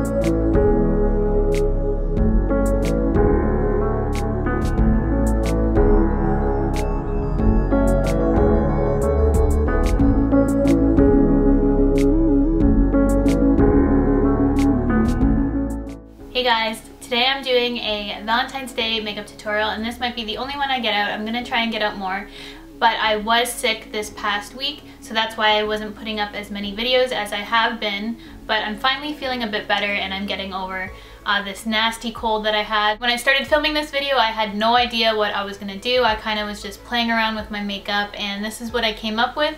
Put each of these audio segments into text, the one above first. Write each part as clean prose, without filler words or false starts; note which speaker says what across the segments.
Speaker 1: Hey guys, today I'm doing a Valentine's Day makeup tutorial, and this might be the only one I get out. I'm gonna try and get out more, but I was sick this past week, so that's why I wasn't putting up as many videos as I have been, but I'm finally feeling a bit better and I'm getting over this nasty cold that I had. When I started filming this video, I had no idea what I was gonna do. I kind of was just playing around with my makeup, and this is what I came up with.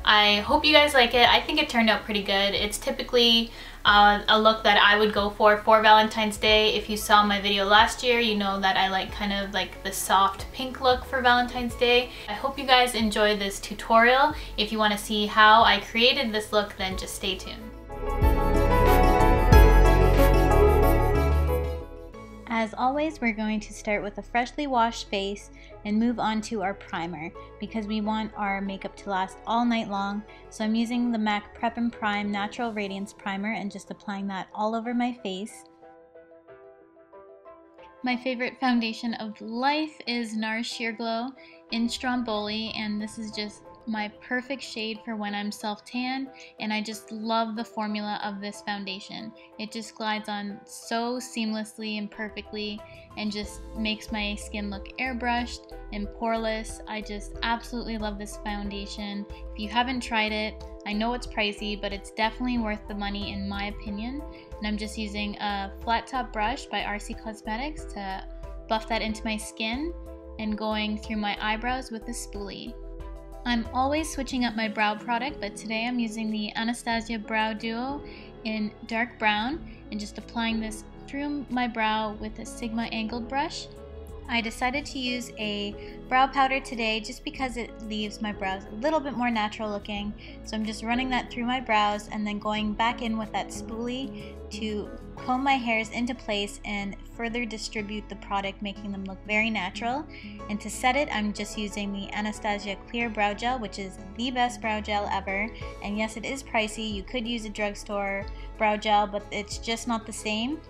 Speaker 1: I hope you guys like it. I think it turned out pretty good. It's typically a look that I would go for Valentine's Day. If you saw my video last year, you know that I like kind of like the soft pink look for Valentine's Day. I hope you guys enjoy this tutorial. If you want to see how I created this look, then just stay tuned. As always, we're going to start with a freshly washed face and move on to our primer because we want our makeup to last all night long. So I'm using the MAC Prep and Prime Natural Radiance Primer and just applying that all over my face. My favorite foundation of life is NARS Sheer Glow in Stromboli, and this is just my perfect shade for when I'm self-tan, and I just love the formula of this foundation. It just glides on so seamlessly and perfectly and just makes my skin look airbrushed and poreless. I just absolutely love this foundation. If you haven't tried it, I know it's pricey, but it's definitely worth the money in my opinion. And I'm just using a flat top brush by RC Cosmetics to buff that into my skin and going through my eyebrows with the spoolie. I'm always switching up my brow product, but today I'm using the Anastasia Brow Duo in dark brown and just applying this through my brow with a Sigma angled brush. I decided to use a brow powder today just because it leaves my brows a little bit more natural looking. So I'm just running that through my brows and then going back in with that spoolie to comb my hairs into place and further distribute the product, making them look very natural. And to set it, I'm just using the Anastasia Clear Brow Gel, which is the best brow gel ever. And yes, it is pricey. You could use a drugstore brow gel, but it's just not the same.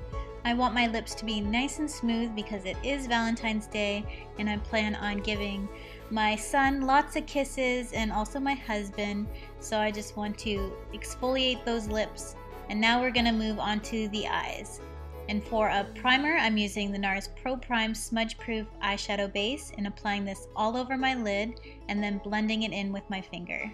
Speaker 1: I want my lips to be nice and smooth because it is Valentine's Day, and I plan on giving my son lots of kisses and also my husband, so I just want to exfoliate those lips. And now we're going to move on to the eyes. And for a primer, I'm using the NARS Pro Prime Smudge Proof Eyeshadow Base and applying this all over my lid and then blending it in with my finger.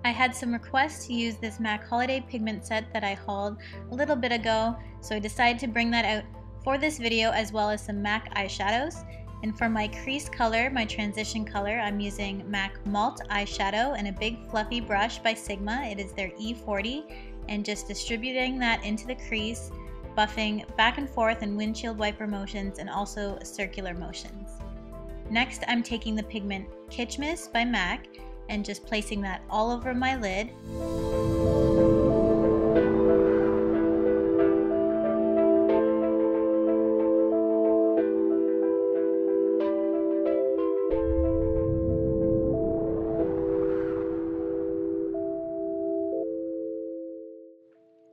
Speaker 1: I had some requests to use this MAC Holiday Pigment Set that I hauled a little bit ago, so I decided to bring that out for this video, as well as some MAC eyeshadows. And for my crease color, my transition color, I'm using MAC Malt Eyeshadow and a big fluffy brush by Sigma. It is their E40, and just distributing that into the crease, buffing back and forth in windshield wiper motions and also circular motions. Next, I'm taking the pigment Kitsch Miss by MAC and just placing that all over my lid.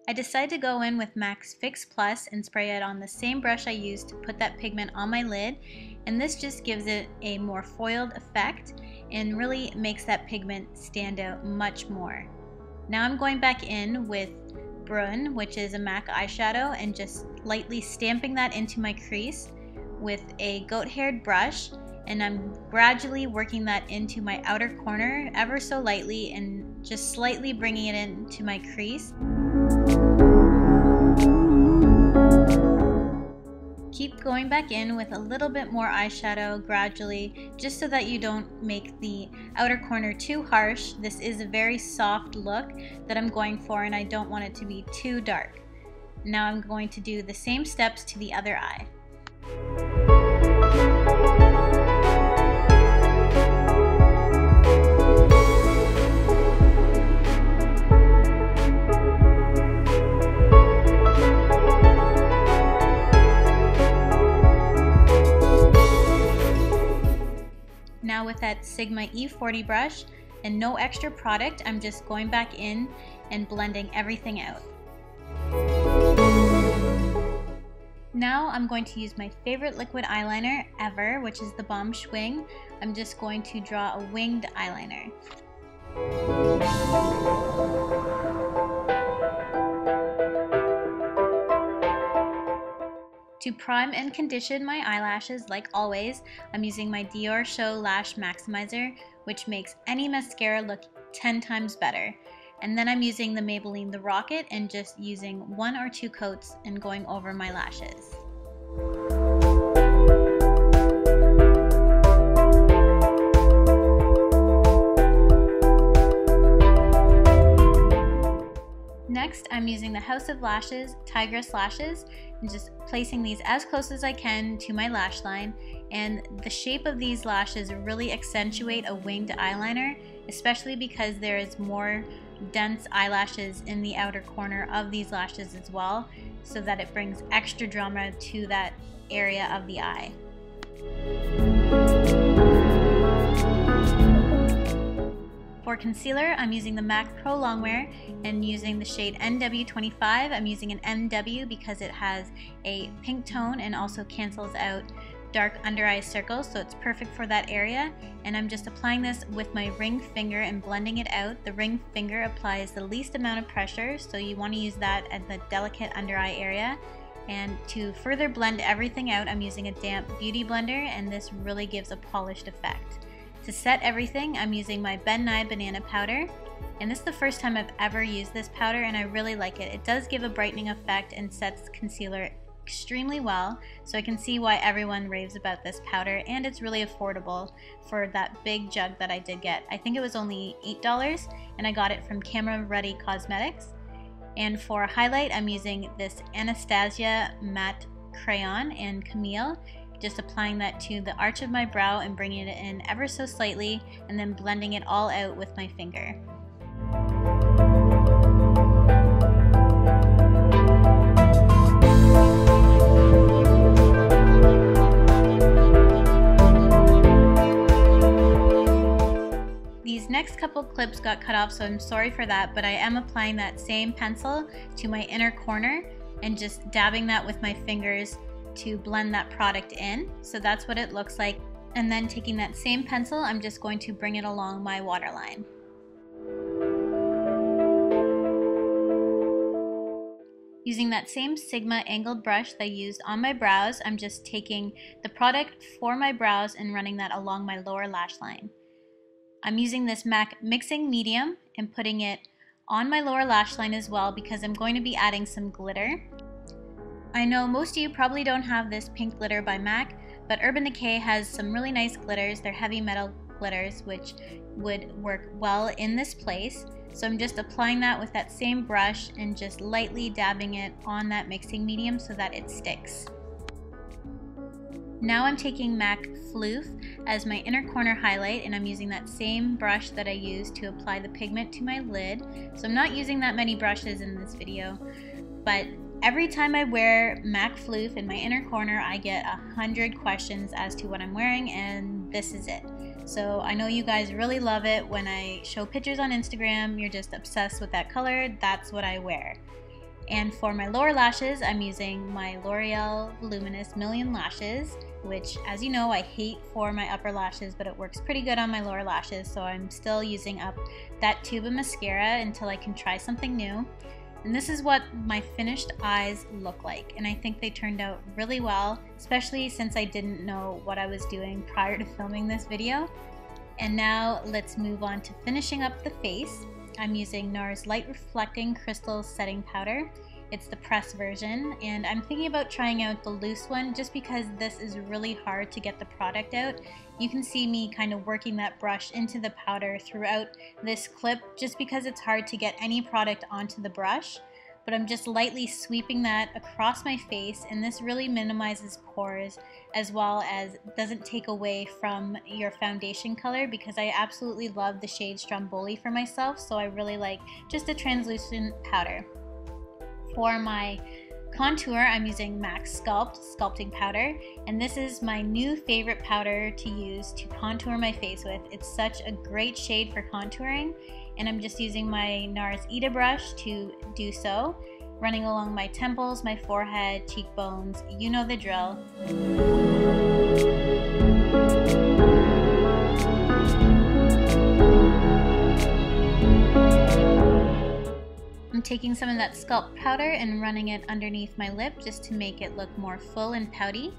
Speaker 1: I decided to go in with MAC's Fix Plus and spray it on the same brush I used to put that pigment on my lid, and this just gives it a more foiled effect and really makes that pigment stand out much more. Now I'm going back in with Brun, which is a MAC eyeshadow, and just lightly stamping that into my crease with a goat-haired brush, and I'm gradually working that into my outer corner ever so lightly and just slightly bringing it into my crease. Keep going back in with a little bit more eyeshadow gradually, just so that you don't make the outer corner too harsh. This is a very soft look that I'm going for, and I don't want it to be too dark. Now I'm going to do the same steps to the other eye. with that Sigma E40 brush, and no extra product, I'm just going back in and blending everything out. Now I'm going to use my favorite liquid eyeliner ever, which is the Balm Schwing. I'm just going to draw a winged eyeliner. To prime and condition my eyelashes, like always, I'm using my Dior Show Lash Maximizer, which makes any mascara look 10 times better. And then I'm using the Maybelline The Rocket and just using 1 or 2 coats and going over my lashes. Next, I'm using the House of Lashes Tigress Lashes and just placing these as close as I can to my lash line. And the shape of these lashes really accentuate a winged eyeliner, especially because there is more dense eyelashes in the outer corner of these lashes as well, so that it brings extra drama to that area of the eye. For concealer, I'm using the MAC Pro Longwear and using the shade NW25. I'm using an MW because it has a pink tone and also cancels out dark under eye circles, so it's perfect for that area. And I'm just applying this with my ring finger and blending it out. The ring finger applies the least amount of pressure, so you want to use that at the delicate under eye area. And to further blend everything out, I'm using a damp beauty blender, and this really gives a polished effect. To set everything, I'm using my Ben Nye Banana Powder, and this is the first time I've ever used this powder, and I really like it. It does give a brightening effect and sets concealer extremely well, so I can see why everyone raves about this powder, and it's really affordable for that big jug that I did get. I think it was only $8, and I got it from Camera Ready Cosmetics. And for a highlight, I'm using this Anastasia Matte Crayon and Camille, just applying that to the arch of my brow and bringing it in ever so slightly, and then blending it all out with my finger. These next couple clips got cut off, so I'm sorry for that, but I am applying that same pencil to my inner corner and just dabbing that with my fingers to blend that product in. So that's what it looks like. And then taking that same pencil, I'm just going to bring it along my waterline. Using that same Sigma angled brush that I used on my brows, I'm just taking the product for my brows and running that along my lower lash line. I'm using this MAC Mixing Medium and putting it on my lower lash line as well, because I'm going to be adding some glitter. I know most of you probably don't have this pink glitter by MAC, but Urban Decay has some really nice glitters. They're heavy metal glitters, which would work well in this place. So I'm just applying that with that same brush and just lightly dabbing it on that mixing medium so that it sticks. Now I'm taking MAC Floof as my inner corner highlight, and I'm using that same brush that I used to apply the pigment to my lid. So I'm not using that many brushes in this video, but every time I wear MAC Floof in my inner corner, I get 100 questions as to what I'm wearing, and this is it. So I know you guys really love it when I show pictures on Instagram. You're just obsessed with that color. That's what I wear. And for my lower lashes, I'm using my L'Oreal Voluminous Million Lashes, which, as you know, I hate for my upper lashes, but it works pretty good on my lower lashes, so I'm still using up that tube of mascara until I can try something new. And this is what my finished eyes look like, and I think they turned out really well, especially since I didn't know what I was doing prior to filming this video. And now let's move on to finishing up the face. I'm using NARS Light Reflecting Crystal Setting Powder. It's the press version, and I'm thinking about trying out the loose one just because this is really hard to get the product out. You can see me kind of working that brush into the powder throughout this clip just because it's hard to get any product onto the brush. But I'm just lightly sweeping that across my face, and this really minimizes pores as well as doesn't take away from your foundation color, because I absolutely love the shade Stromboli for myself, so I really like just a translucent powder. For my contour, I'm using MAC Sculpting Powder, and this is my new favorite powder to use to contour my face with. It's such a great shade for contouring, and I'm just using my NARS Ita brush to do so, running along my temples, my forehead, cheekbones, you know the drill. I'm taking some of that Sculpt powder and running it underneath my lip just to make it look more full and pouty.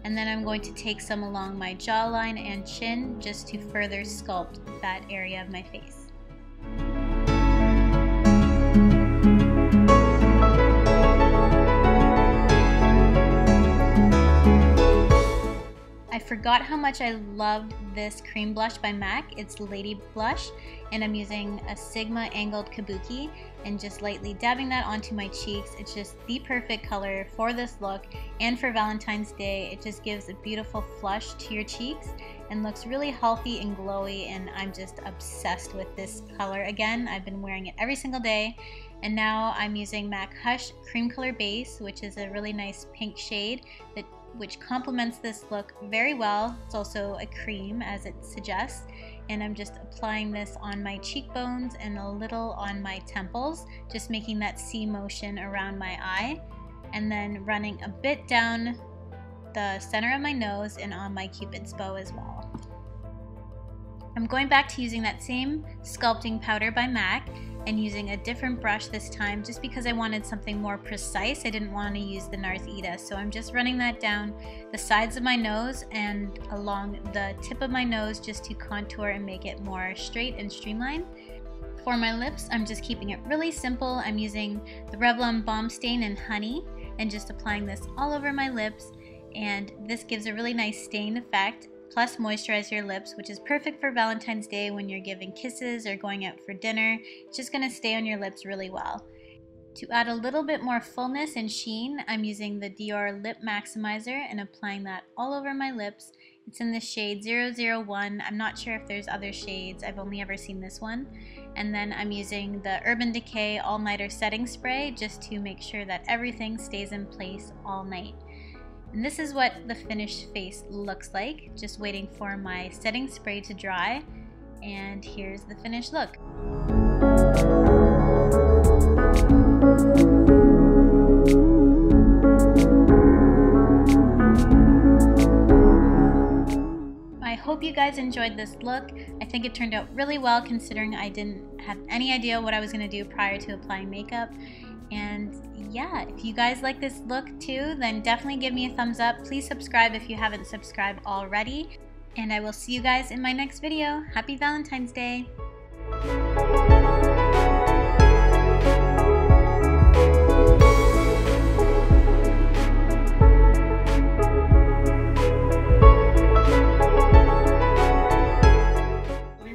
Speaker 1: And then I'm going to take some along my jawline and chin just to further sculpt that area of my face. I forgot how much I loved this cream blush by MAC. It's Lady Blush, and I'm using a Sigma angled kabuki and just lightly dabbing that onto my cheeks. It's just the perfect color for this look, and for Valentine's Day it just gives a beautiful flush to your cheeks and looks really healthy and glowy, and I'm just obsessed with this color. Again, I've been wearing it every single day. And now I'm using MAC Hush Cream Color Base, which is a really nice pink shade which complements this look very well. It's also a cream, as it suggests, and I'm just applying this on my cheekbones and a little on my temples, just making that C motion around my eye, and then running a bit down the center of my nose and on my Cupid's bow as well. I'm going back to using that same sculpting powder by MAC and using a different brush this time just because I wanted something more precise. I didn't want to use the NARS Ita, so I'm just running that down the sides of my nose and along the tip of my nose just to contour and make it more straight and streamlined. For my lips, I'm just keeping it really simple. I'm using the Revlon Balm Stain and Honey and just applying this all over my lips, and this gives a really nice stain effect. Plus moisturize your lips, which is perfect for Valentine's Day when you're giving kisses or going out for dinner. It's just going to stay on your lips really well. To add a little bit more fullness and sheen, I'm using the Dior Lip Maximizer and applying that all over my lips. It's in the shade 001. I'm not sure if there's other shades. I've only ever seen this one. And then I'm using the Urban Decay All Nighter Setting Spray just to make sure that everything stays in place all night. And this is what the finished face looks like, just waiting for my setting spray to dry. And here's the finished look. I hope you guys enjoyed this look. I think it turned out really well considering I didn't have any idea what I was going to do prior to applying makeup. And yeah, if you guys like this look too, then definitely give me a thumbs up. Please subscribe if you haven't subscribed already. And I will see you guys in my next video. Happy Valentine's Day!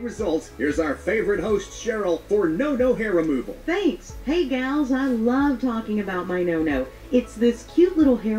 Speaker 2: Results. Here's our favorite host, Cheryl, for No hair removal.
Speaker 3: Thanks. Hey gals, I love talking about my No. It's this cute little hair